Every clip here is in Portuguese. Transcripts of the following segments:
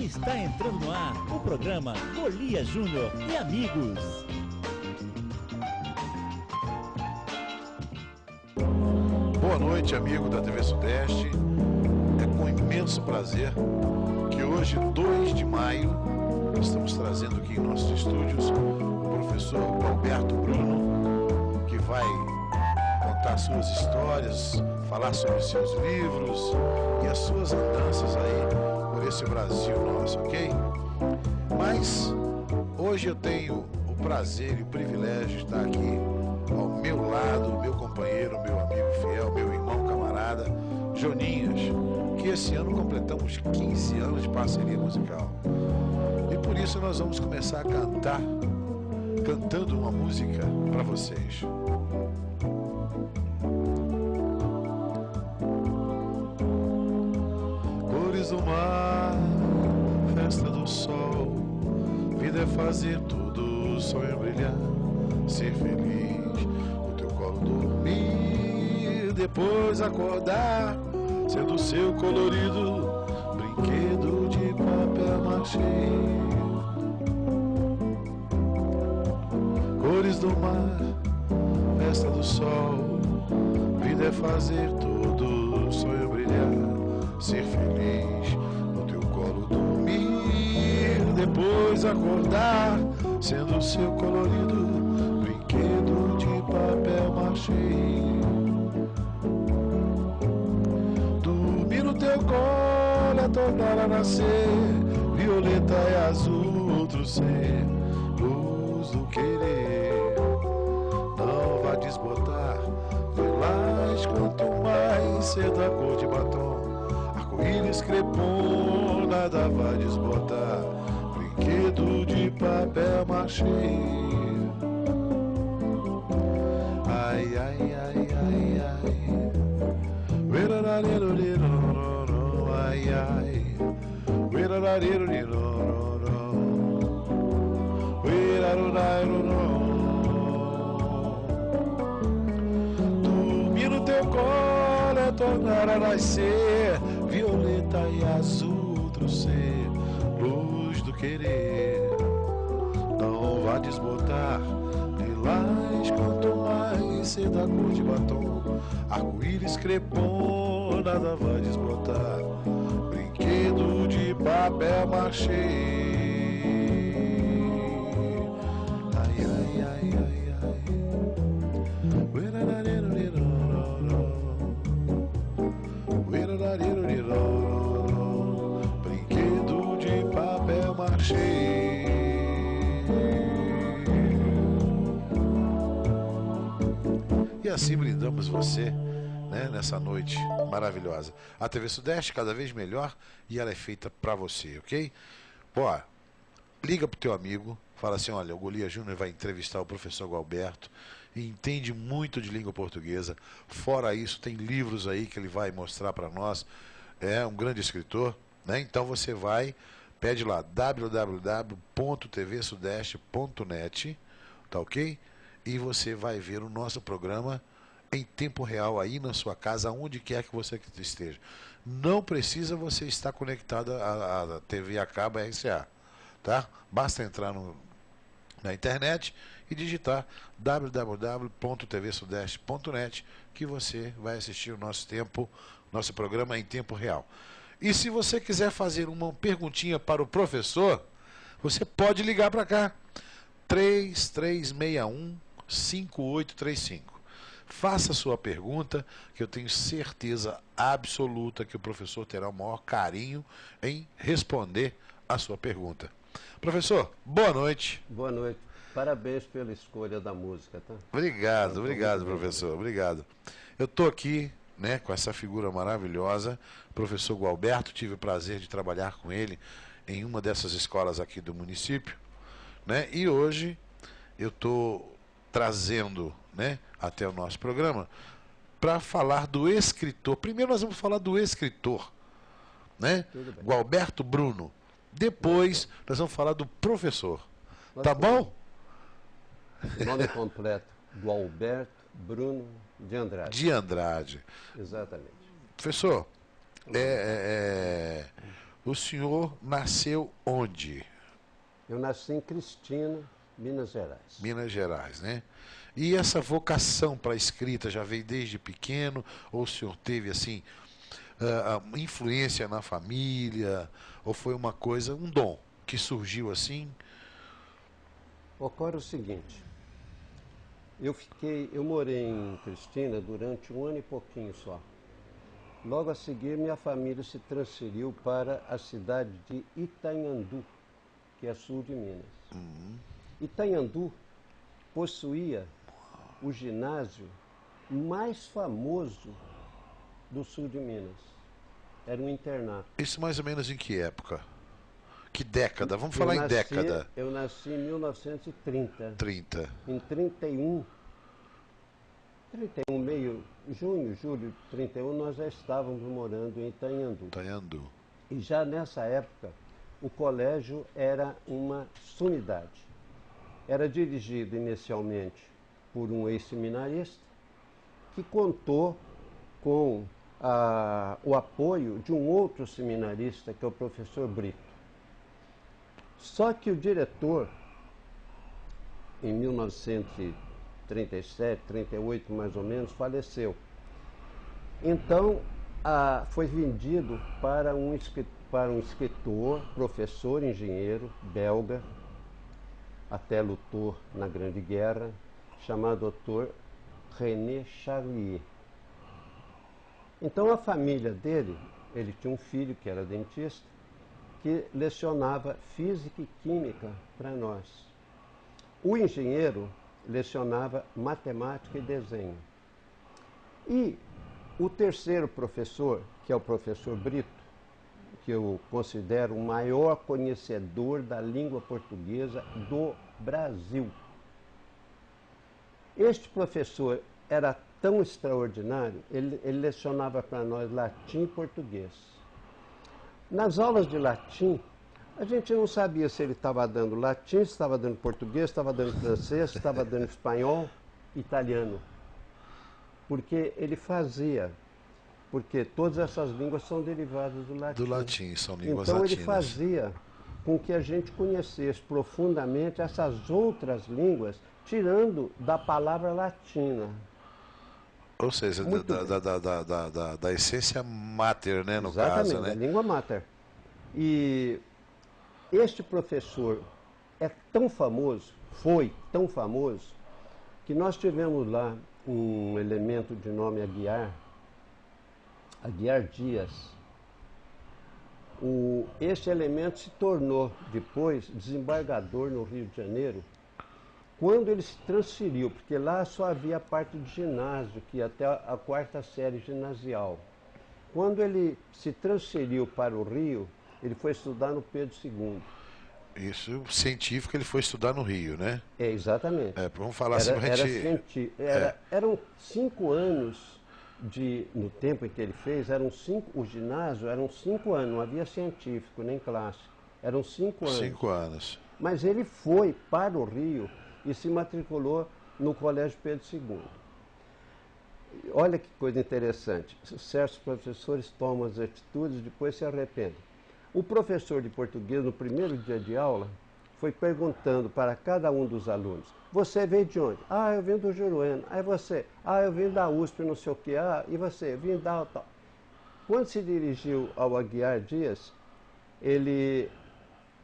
Está entrando no ar o programa Golias Júnior e Amigos. Boa noite, amigo da TV Sudeste. É com imenso prazer que hoje, 2 de maio, estamos trazendo aqui em nossos estúdios o professor Gualberto Bruno, que vai contar suas histórias, falar sobre seus livros e as suas andanças aí por esse Brasil nosso, ok? Mas hoje eu tenho o prazer e o privilégio de estar aqui ao meu lado, meu companheiro, meu amigo fiel, meu irmão camarada, Joninhas, que esse ano completamos 15 anos de parceria musical. E por isso nós vamos começar a cantar, cantando uma música para vocês. Cores do mar, festa do sol, vida é fazer tudo, sonho brilhar, ser feliz, no teu colo dormir, depois acordar, sendo seu colorido, brinquedo de papel machê. Cores do mar, festa do sol, vida é fazer tudo, sonho brilhar, ser feliz, no teu colo dormir, depois acordar, sendo seu colorido, brinquedo de papel machê. Dormir no teu colo é tornar a nascer, violeta é azul, outro ser, luz do querer. Não vá desbotar, lilás quanto mais cedo a cor de batom, arco-íris crepom, nada vai desbotar, brinquedo de papel machê. Ai, ai, ai, ai, ai, ai, ai, dormir no teu colo é tornar a nascer, violeta e azul, outro ser, luz do querer. Não vá desbotar, lilás quanto mais cedo a cor de batom, arco-íris crepom, nada vai desbotar, brinquedo de papel machê. Ai, ai, ai, ai, ai, brinquedo de papel machê. E assim brindamos você, né, nessa noite maravilhosa. A TV Sudeste cada vez melhor e ela é feita pra você, ok? Pô, liga pro teu amigo, fala assim, olha, o Golias Júnior vai entrevistar o professor Gualberto e entende muito de língua portuguesa. Fora isso, tem livros aí que ele vai mostrar pra nós. É um grande escritor, né? Então você vai, pede lá www.tvsudeste.net, tá ok? E você vai ver o nosso programa em tempo real aí na sua casa, onde quer que você esteja. Não precisa você estar conectado à TV a cabo RCA, tá? Basta entrar na internet e digitar www.tvsudeste.net que você vai assistir o nosso programa em tempo real. E se você quiser fazer uma perguntinha para o professor, você pode ligar para cá, 3361-5835. Faça sua pergunta, que eu tenho certeza absoluta que o professor terá o maior carinho em responder a sua pergunta. Professor, boa noite. Boa noite. Parabéns pela escolha da música, tá? Obrigado, professor. Obrigado. Eu estou aqui, né, com essa figura maravilhosa, professor Gualberto. Tive o prazer de trabalhar com ele em uma dessas escolas aqui do município, né? E hoje eu estou trazendo, né, até o nosso programa para falar do escritor. Primeiro nós vamos falar do escritor, né? Gualberto Bruno. Depois nós vamos falar do professor. Tá bom? O nome completo, Gualberto Bruno de Andrade. De Andrade. Exatamente. Professor, O senhor nasceu onde? Eu nasci em Cristina, Minas Gerais. Minas Gerais, né? E essa vocação para a escrita já veio desde pequeno? Ou o senhor teve, assim, influência na família? Ou foi uma coisa, um dom que surgiu assim? Ocorre o seguinte, eu morei em Cristina durante 1 ano e pouquinho só. Logo a seguir, minha família se transferiu para a cidade de Itanhandu, que é sul de Minas. Itanhandu possuía o ginásio mais famoso do sul de Minas. Era um internato. Isso mais ou menos em que época? Que década? Vamos falar em década. Eu nasci em 1930. 30. Em 31, junho, julho de 31, nós já estávamos morando em Itanhandu. Itanhandu. E já nessa época, o colégio era uma sumidade. Era dirigido inicialmente por um ex-seminarista que contou com o apoio de um outro seminarista, que é o professor Brito. Só que o diretor, em 1937, 38 mais ou menos, faleceu. Então, foi vendido para um escritor, professor, engenheiro, belga, até lutou na Grande Guerra, chamado Dr. René Charlier. Então, a família dele, ele tinha um filho que era dentista, que lecionava física e química para nós. O engenheiro lecionava matemática e desenho. E o terceiro professor, que é o professor Brito, que eu considero o maior conhecedor da língua portuguesa do Brasil. Este professor era tão extraordinário, ele lecionava para nós latim e português. Nas aulas de latim, a gente não sabia se ele estava dando latim, se estava dando português, se estava dando francês, se estava dando espanhol, italiano. Porque ele fazia, porque todas essas línguas são derivadas do latim. Do latim, são línguas então, latinas. ele fazia com que a gente conhecesse profundamente essas outras línguas, tirando da palavra latina. Ou seja, da essência mater, né, no Exatamente, caso, né? da língua mater. E este professor é tão famoso, foi tão famoso, que nós tivemos lá um elemento de nome Aguiar Dias. Este elemento se tornou depois desembargador no Rio de Janeiro, quando ele se transferiu, porque lá só havia a parte de ginásio, que ia até a 4ª série ginasial. Quando ele se transferiu para o Rio, ele foi estudar no Pedro II. Isso, científico, ele foi estudar no Rio, né? É, exatamente. Vamos falar assim, Eram 5 anos, no tempo em que ele fez, o ginásio eram 5 anos, não havia científico nem clássico, eram 5 anos. 5 anos. Mas ele foi para o Rio e se matriculou no Colégio Pedro II. Olha que coisa interessante, certos professores tomam as atitudes e depois se arrependem. O professor de português, no primeiro dia de aula, foi perguntando para cada um dos alunos: você veio de onde? Ah, eu vim do Juruena. Aí você? Ah, eu vim da USP, não sei o quê. Ah, e você? Eu vim da tal. Quando se dirigiu ao Aguiar Dias, ele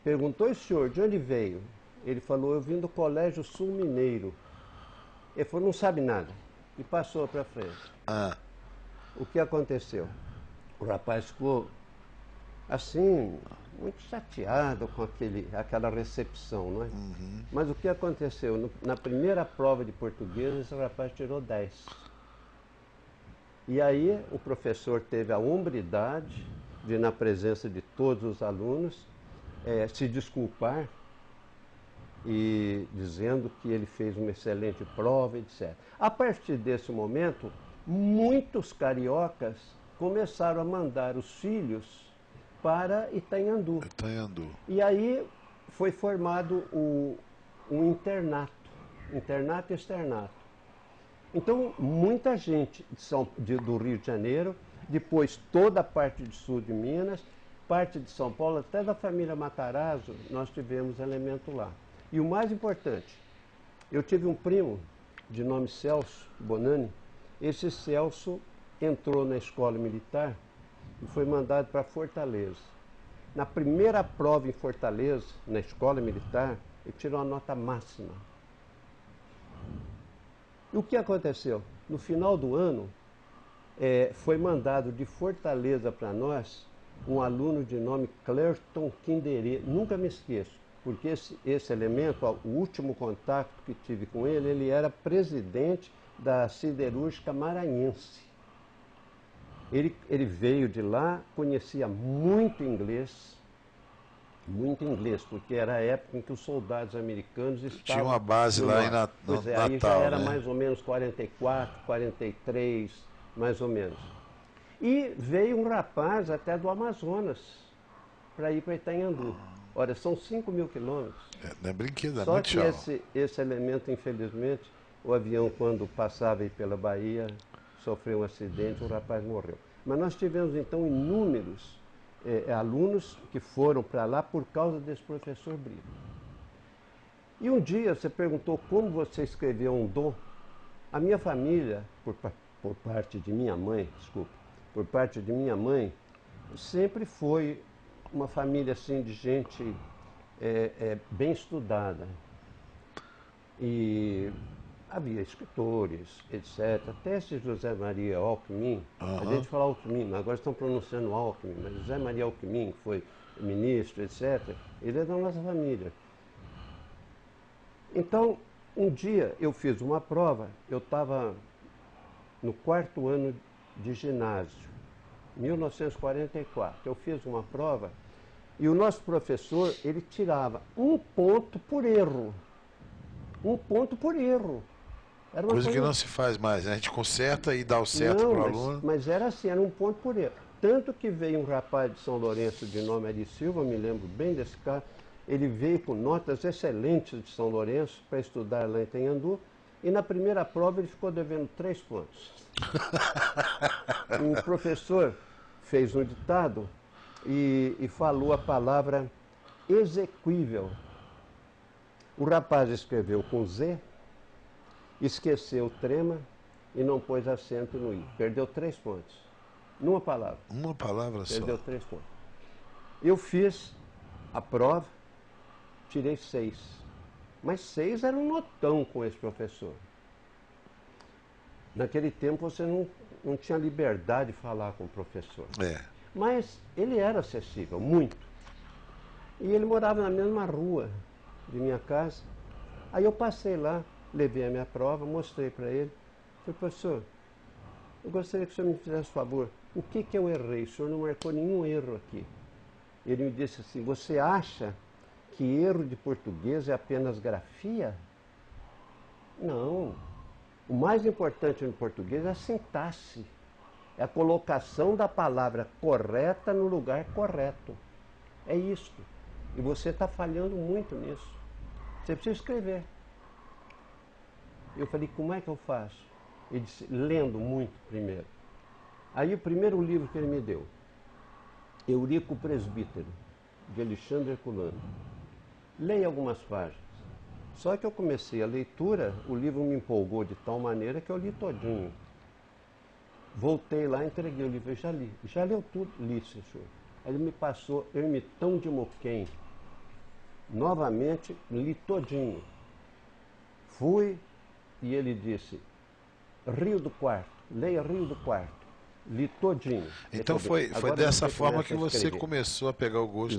perguntou: e o senhor, de onde veio? Ele falou: eu vim do Colégio Sul Mineiro. Ele falou: não sabe nada. E passou para frente. O que aconteceu? O rapaz ficou assim, muito chateado com aquela recepção, não é? Mas o que aconteceu? Na primeira prova de português, esse rapaz tirou 10. E aí o professor teve a hombridade de, na presença de todos os alunos, se desculpar e dizendo que ele fez uma excelente prova, etc. A partir desse momento, muitos cariocas começaram a mandar os filhos para Itanhandu. E aí foi formado um internato e externato. Então, muita gente do Rio de Janeiro, depois toda a parte de sul de Minas, parte de São Paulo, até da família Matarazzo, nós tivemos elemento lá. E o mais importante, eu tive um primo de nome Celso Bonani. Esse Celso entrou na escola militar e foi mandado para Fortaleza. Na primeira prova em Fortaleza, na escola militar, ele tirou a nota máxima. E o que aconteceu? No final do ano, foi mandado de Fortaleza para nós um aluno de nome Clerton Kinderê. Nunca me esqueço, porque esse elemento, o último contato que tive com ele, ele era presidente da Siderúrgica Maranhense. Ele veio de lá, conhecia muito inglês, porque era a época em que os soldados americanos estavam... Tinha uma base lá em Natal, aí já era, né? Mais ou menos 44, 43, mais ou menos. E veio um rapaz até do Amazonas para ir para Itanhandu. Ora, são 5.000 quilômetros. Não é brinquedo, é Só muito que chão. esse elemento, infelizmente, o avião, quando passava aí pela Bahia, sofreu um acidente, o rapaz morreu. Mas nós tivemos, então, inúmeros alunos que foram para lá por causa desse professor Brito. E um dia você perguntou como você escreveu um dom. A minha família, por parte de minha mãe, sempre foi uma família assim de gente bem estudada. E havia escritores, etc. Até esse José Maria Alckmin, a gente fala Alckmin, agora estão pronunciando Alckmin, mas José Maria Alckmin, que foi ministro, etc., ele é da nossa família. Então, um dia eu fiz uma prova, eu estava no 4º ano de ginásio, 1944. Eu fiz uma prova e o nosso professor, ele tirava 1 ponto por erro. 1 ponto por erro. Era uma coisa que não se faz mais, né? A gente conserta e dá o certo para o aluno. Mas era assim, era 1 ponto por erro. Tanto que veio um rapaz de São Lourenço de nome Ari Silva, me lembro bem desse cara, ele veio com notas excelentes de São Lourenço para estudar lá em Itanhandu, e na primeira prova ele ficou devendo 3 pontos. O professor fez um ditado e falou a palavra exequível. O rapaz escreveu com Z, esqueceu o trema e não pôs acento no I. Perdeu 3 pontos. Numa palavra. Uma palavra só. Perdeu 3 pontos. Eu fiz a prova, tirei 6. Mas 6 era um notão com esse professor. Naquele tempo você não tinha liberdade de falar com o professor. Mas ele era acessível, muito. E ele morava na mesma rua de minha casa. Aí eu passei lá, levei a minha prova, mostrei para ele. Falei, professor, eu gostaria que o senhor me fizesse um favor. O que eu errei? O senhor não marcou nenhum erro aqui. Ele me disse assim, você acha que erro de português é apenas grafia? Não. O mais importante no português é a sintaxe. É a colocação da palavra correta no lugar correto. É isto. E você está falhando muito nisso. Você precisa escrever. Eu falei, como é que eu faço? Ele disse, lendo muito primeiro. Aí o primeiro livro que ele me deu, Eurico Presbítero, de Alexandre Herculano. Leia algumas páginas. Só que eu comecei a leitura, o livro me empolgou de tal maneira que eu li todinho. Voltei lá, entreguei o livro, eu já li. Já leu tudo? Li, senhor. Aí ele me passou Ermitão de Moquém. Novamente, li todinho. Fui e ele disse, Rio do Quarto, leia Rio do Quarto. Li todinho. Então foi dessa forma que você começou a pegar o gosto